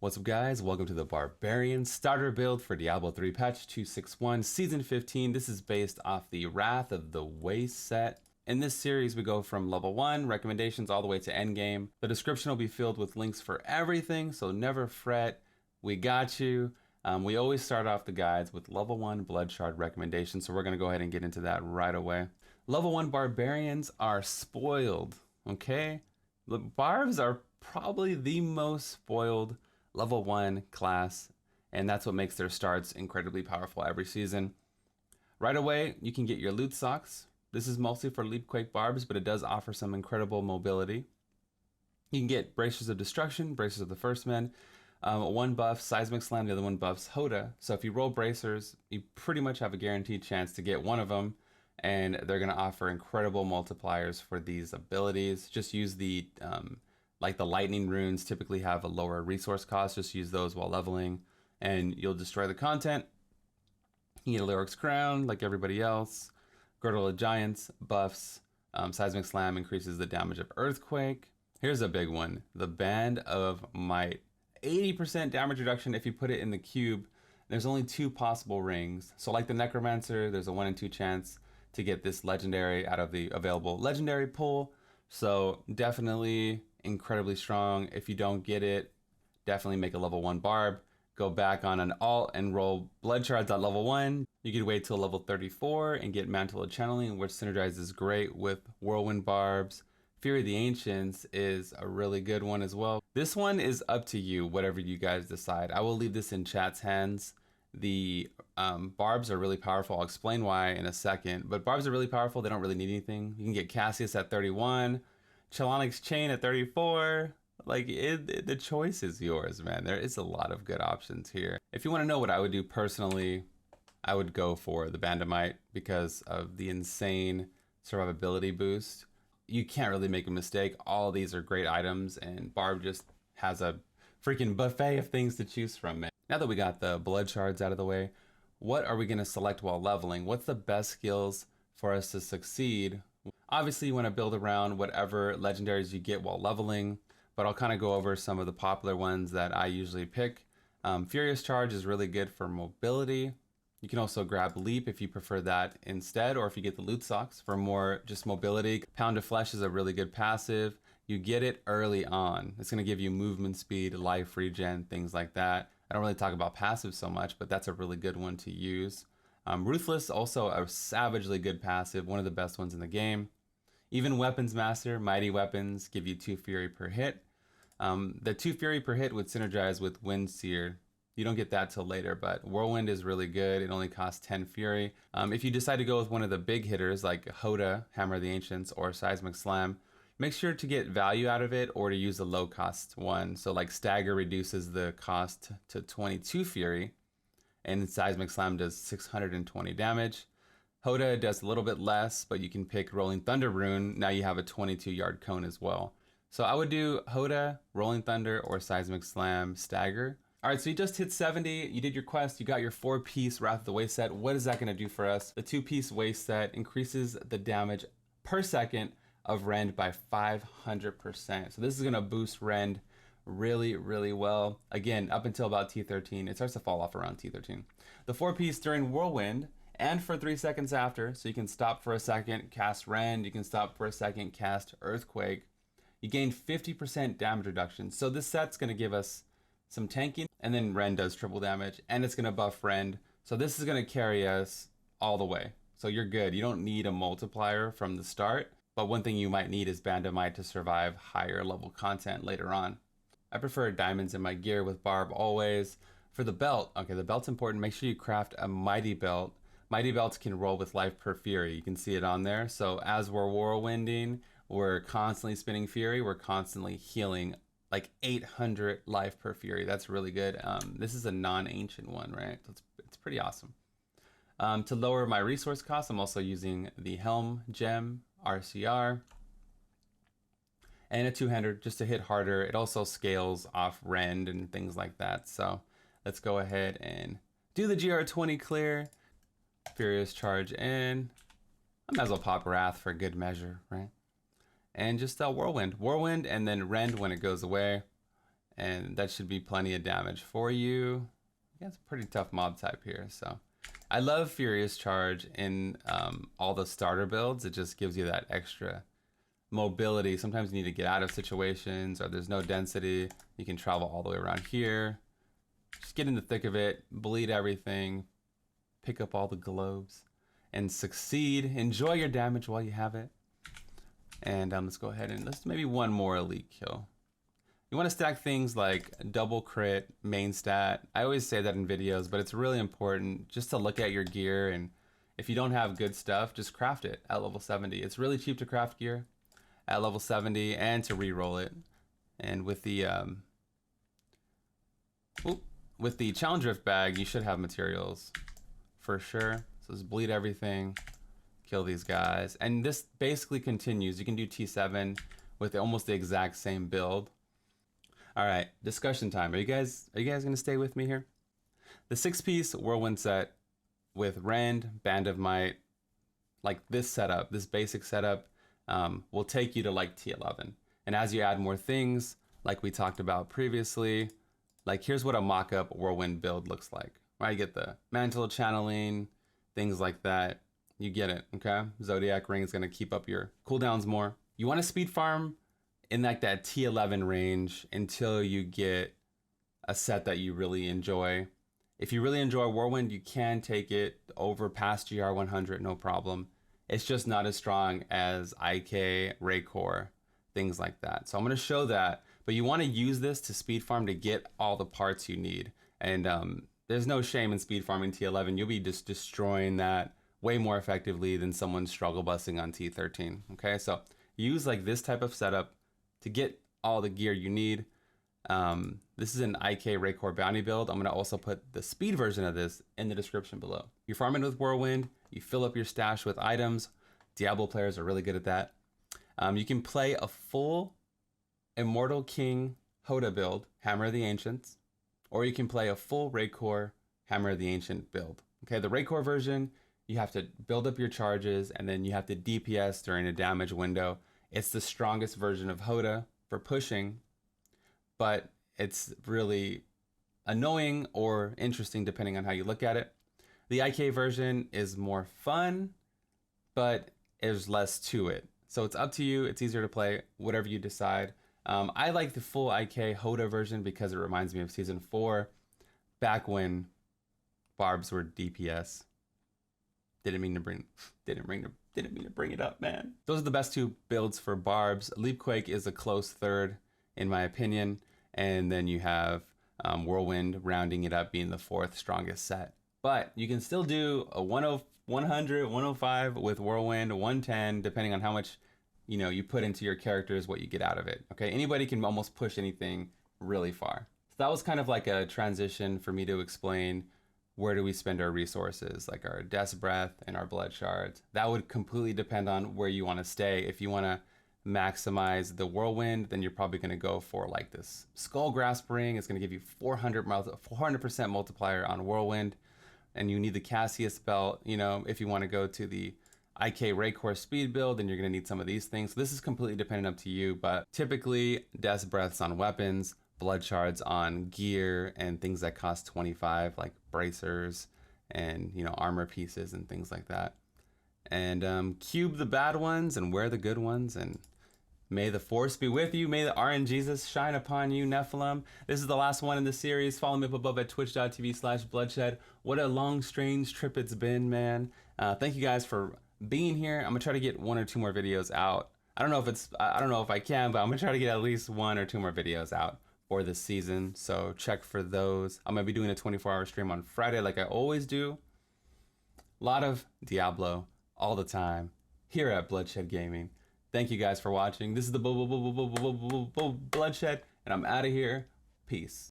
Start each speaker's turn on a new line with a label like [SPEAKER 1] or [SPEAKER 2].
[SPEAKER 1] What's up guys, welcome to the Barbarian Starter build for Diablo 3 patch 261 season 15. This is based off the Wrath of the Waste set. In this series we go from level 1 recommendations all the way to endgame. The description will be filled with links for everything, so never fret, we got you. We always start off the guides with level 1 Bloodshard recommendations, so we're going to go ahead and get into that right away. Level 1 Barbarians are spoiled, okay? The Barbs are probably the most spoiled level 1 class, and that's what makes their starts incredibly powerful every season. Right away, you can get your loot socks. This is mostly for Leapquake Barbs, but it does offer some incredible mobility. You can get Bracers of Destruction, Bracers of the First Men. One buffs Seismic Slam, the other one buffs Hoda. So if you roll Bracers, you pretty much have a guaranteed chance to get one of them, and they're going to offer incredible multipliers for these abilities. Just use the like the lightning runes typically have a lower resource cost. Just use those while leveling and you'll destroy the content. You get a Lyric's Crown like everybody else. Girdle of Giants buffs. Seismic Slam increases the damage of Earthquake. Here's a big one. The Band of Might. 80% damage reduction if you put it in the cube. There's only 2 possible rings. So like the Necromancer, there's a 1 in 2 chance to get this legendary out of the available legendary pool. So definitely incredibly strong. If you don't get it, definitely make a level 1 barb. Go back on an alt and roll blood shards at level 1. You could wait till level 34 and get Mantle of Channeling, which synergizes great with Whirlwind Barbs. Fury of the Ancients is a really good one as well. This one is up to you, whatever you guys decide. I will leave this in chat's hands. The barbs are really powerful. I'll explain why in a second, but barbs are really powerful. They don't really need anything. You can get Cassius at 31, Chelonics Chain at 34. Like the choice is yours, man. There is a lot of good options here. If you want to know what I would do personally, I would go for the Band of Might because of the insane survivability boost. You can't really make a mistake. All of these are great items, and Barb just has a freaking buffet of things to choose from, man. Now that we got the blood shards out of the way, what are we going to select while leveling? What's the best skills for us to succeed? Obviously, you want to build around whatever legendaries you get while leveling, but I'll kind of go over some of the popular ones that I usually pick. Furious Charge is really good for mobility. You can also grab Leap if you prefer that instead, or if you get the loot socks for more just mobility. Pound of Flesh is a really good passive. You get it early on. It's going to give you movement speed, life regen, things like that. I don't really talk about passive so much, but that's a really good one to use. Ruthless, also a savagely good passive, one of the best ones in the game. Even Weapons Master, Mighty Weapons, give you 2 Fury per hit. The 2 Fury per hit would synergize with Windseer. You don't get that till later, but Whirlwind is really good. It only costs 10 Fury. If you decide to go with one of the big hitters like Hoda, Hammer of the Ancients, or Seismic Slam, make sure to get value out of it or to use a low cost one. So like Stagger reduces the cost to 22 Fury, and Seismic Slam does 620 damage. Hoda does a little bit less, but you can pick Rolling Thunder Rune. Now you have a 22 yard cone as well. So I would do Hoda, Rolling Thunder, or Seismic Slam, Stagger. All right, so you just hit 70, you did your quest, you got your 4-piece Wrath of the Waste set. What is that gonna do for us? The 2-piece Waste set increases the damage per second of Rend by 500%. So this is gonna boost Rend really, really well. Again, up until about T13, it starts to fall off around T13. The 4-piece during Whirlwind and for 3 seconds after, so you can stop for a second, cast Rend, you can stop for a second, cast Earthquake. You gain 50% damage reduction. So this set's gonna give us some tanking, and then Rend does triple damage, and it's gonna buff Rend. So this is gonna carry us all the way. So you're good. You don't need a multiplier from the start, but one thing you might need is Band of Might to survive higher level content later on. I prefer diamonds in my gear with Barb always. For the belt, okay, the belt's important. Make sure you craft a Mighty Belt. Mighty Belts can roll with life per Fury. You can see it on there. So as we're whirlwinding, we're constantly spinning Fury. We're constantly healing like 800 life per Fury. That's really good. This is a non-ancient one, right? So it's pretty awesome. To lower my resource costs, I'm also using the Helm Gem, RCR, and a two-hander just to hit harder. It also scales off Rend and things like that. So let's go ahead and do the GR20 clear. Furious Charge in. I might as well pop Wrath for good measure, right? And just Whirlwind, and then Rend when it goes away. and that should be plenty of damage for you. Yeah, it's a pretty tough mob type here, so. I love Furious Charge in all the starter builds. It just gives you that extra mobility. Sometimes you need to get out of situations or there's no density. You can travel all the way around here. Just get in the thick of it, bleed everything, pick up all the globes, and succeed. Enjoy your damage while you have it. And let's go ahead and let's maybe one more elite kill. You want to stack things like double crit, main stat. I always say that in videos, but it's really important just to look at your gear, and if you don't have good stuff, just craft it at level 70. It's really cheap to craft gear at level 70 and to re-roll it. And with the challenge rift bag, you should have materials for sure. So just bleed everything, kill these guys. And this basically continues. You can do T7 with almost the exact same build. All right, discussion time. Are you guys gonna stay with me here? The 6-piece whirlwind set with Rend, Band of Might, like this setup, this basic setup, will take you to like T11. And as you add more things, like we talked about previously, like here's what a mock-up whirlwind build looks like. Right, you get the mantle channeling, things like that. You get it, okay? Zodiac ring is gonna keep up your cooldowns more. You want to speed farm in like that T11 range until you get a set that you really enjoy. If you really enjoy Whirlwind, you can take it over past GR 100, no problem. It's just not as strong as IK, Raycore, things like that. So I'm gonna show that, but you wanna use this to speed farm to get all the parts you need. And there's no shame in speed farming T11. You'll be just destroying that way more effectively than someone struggle busting on T13, okay? So use like this type of setup to get all the gear you need. This is an IK Raycore bounty build. I'm gonna also put the speed version of this in the description below. You farm it with Whirlwind, you fill up your stash with items. Diablo players are really good at that. You can play a full Immortal King Hoda build, Hammer of the Ancients, or you can play a full Raycore Hammer of the Ancient build. Okay, the Raycore version, you have to build up your charges and then you have to DPS during a damage window. It's the strongest version of Hoda for pushing, but it's really annoying or interesting depending on how you look at it. The IK version is more fun, but there's less to it. So it's up to you. It's easier to play, whatever you decide. I like the full IK Hoda version because it reminds me of Season 4, back when Barbs were DPS. Didn't mean to bring it up, man. Those are the best two builds for Barbs. Leapquake is a close third, in my opinion. And then you have Whirlwind rounding it up, being the fourth strongest set. But you can still do a 100, 105 with Whirlwind, 110, depending on how much you put into your characters, what you get out of it. Okay, anybody can almost push anything really far. So that was kind of like a transition for me to explain where do we spend our resources, like our Death's Breath and our Blood Shards. That would completely depend on where you want to stay. If you want to maximize the Whirlwind, then you're probably going to go for like this Skull Grasp Ring. It's going to give you 400% multiplier on Whirlwind. And you need the Cassius Belt, if you want to go to the IK Raycore speed build, then you're going to need some of these things. So this is completely dependent up to you, but typically Death's Breaths on weapons, Blood Shards on gear, and things that cost 25, like bracers and armor pieces and things like that. And cube the bad ones and wear the good ones, and may the force be with you. May the RNGesus shine upon you, Nephilim. This is the last one in the series. Follow me up above at twitch.tv/bloodshed. What a long, strange trip it's been, man. Thank you guys for being here. I'm gonna try to get 1 or 2 more videos out. I don't know if I can, but I'm gonna try to get at least 1 or 2 more videos out for this season. So check for those. I'm gonna be doing a 24-hour stream on Friday like I always do. A lot of Diablo all the time here at Bloodshed Gaming. Thank you guys for watching. This is the Bloodshed, and I'm out of here. Peace.